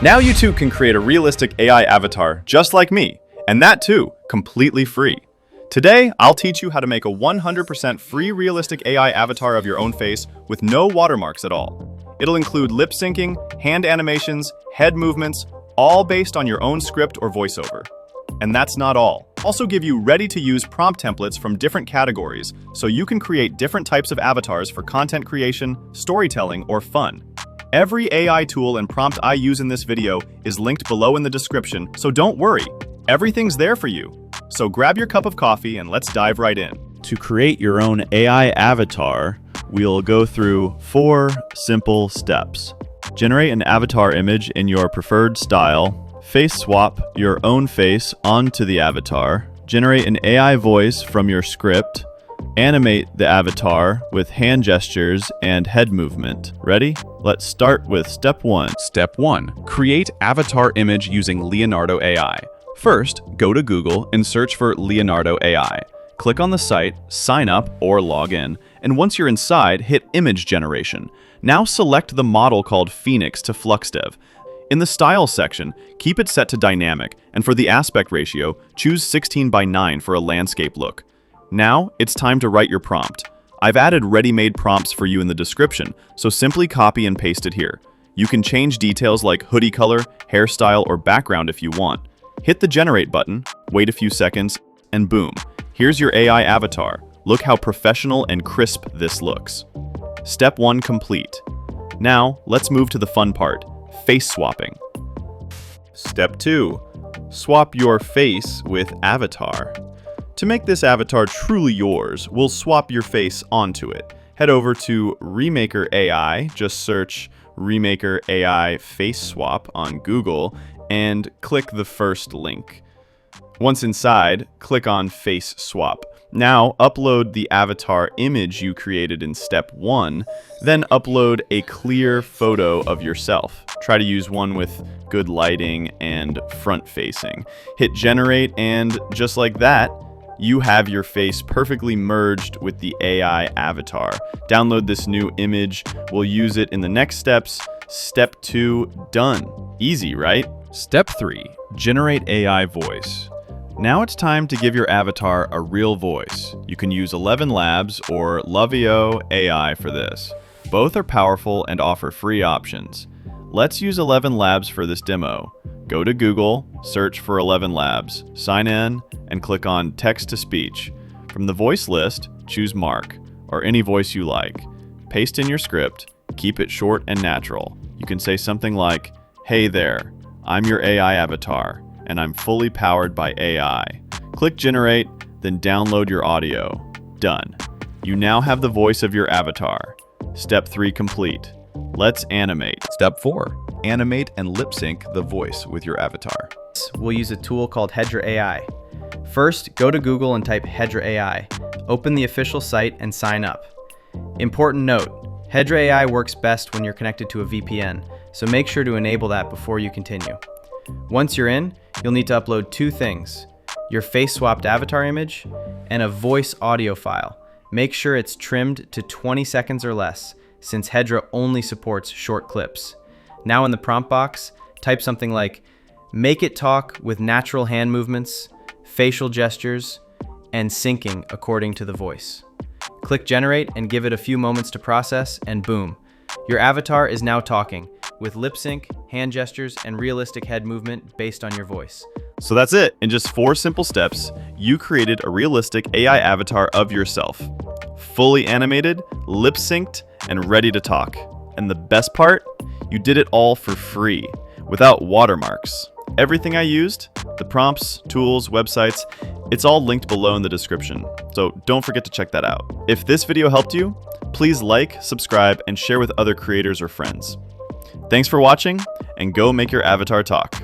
Now you too can create a realistic AI avatar just like me, and that too, completely free. Today, I'll teach you how to make a 100% free realistic AI avatar of your own face with no watermarks at all. It'll include lip syncing, hand animations, head movements, all based on your own script or voiceover. And that's not all. I'll also give you ready-to-use prompt templates from different categories, so you can create different types of avatars for content creation, storytelling, or fun. Every AI tool and prompt I use in this video is linked below in the description, so don't worry, everything's there for you. So grab your cup of coffee and let's dive right in. To create your own AI avatar, we'll go through 4 simple steps. Generate an avatar image in your preferred style. Face swap your own face onto the avatar. Generate an AI voice from your script. Animate the avatar with hand gestures and head movement. Ready? Let's start with step 1. Step 1. Create avatar image using Leonardo AI. First, go to Google and search for Leonardo AI. Click on the site, sign up or log in, and once you're inside, hit Image Generation. Now select the model called Phoenix to FluxDev. In the Style section, keep it set to Dynamic, and for the aspect ratio, choose 16:9 for a landscape look. Now, it's time to write your prompt. I've added ready-made prompts for you in the description, so simply copy and paste it here. You can change details like hoodie color, hairstyle, or background if you want. Hit the Generate button, wait a few seconds, and boom, here's your AI avatar. Look how professional and crisp this looks. Step 1 complete. Now, let's move to the fun part, face swapping. Step 2. Swap your face with avatar. To make this avatar truly yours, we'll swap your face onto it. Head over to Remaker AI, just search Remaker AI Face Swap on Google, and click the first link. Once inside, click on Face Swap. Now, upload the avatar image you created in step 1, then upload a clear photo of yourself. Try to use one with good lighting and front facing. Hit Generate, and just like that, you have your face perfectly merged with the AI avatar. Download this new image. We'll use it in the next steps. Step 2, done. Easy, right? Step 3. Generate AI voice. Now it's time to give your avatar a real voice. You can use 11 Labs or Lovio AI for this. Both are powerful and offer free options. Let's use 11 Labs for this demo. Go to Google, search for 11 Labs, sign in, and click on Text-to-Speech. From the voice list, choose Mark, or any voice you like. Paste in your script, keep it short and natural. You can say something like, "Hey there, I'm your AI avatar, and I'm fully powered by AI." Click Generate, then download your audio. Done. You now have the voice of your avatar. Step 3 complete. Let's animate. Step 4. Animate and lip sync the voice with your avatar. We'll use a tool called Hedra AI. First, go to Google and type Hedra AI. Open the official site and sign up. Important note, Hedra AI works best when you're connected to a VPN, so make sure to enable that before you continue. Once you're in, you'll need to upload 2 things, your face swapped avatar image and a voice audio file. Make sure it's trimmed to 20 seconds or less, since Hedra only supports short clips. Now in the prompt box, type something like, "Make it talk with natural hand movements, facial gestures, and syncing according to the voice." Click Generate and give it a few moments to process, and boom, your avatar is now talking, with lip sync, hand gestures, and realistic head movement based on your voice. So that's it. In just 4 simple steps, you created a realistic AI avatar of yourself. Fully animated, lip synced, and ready to talk. And the best part? You did it all for free, without watermarks. Everything I used, the prompts, tools, websites, it's all linked below in the description, so don't forget to check that out. If this video helped you, please like, subscribe, and share with other creators or friends. Thanks for watching, and go make your avatar talk.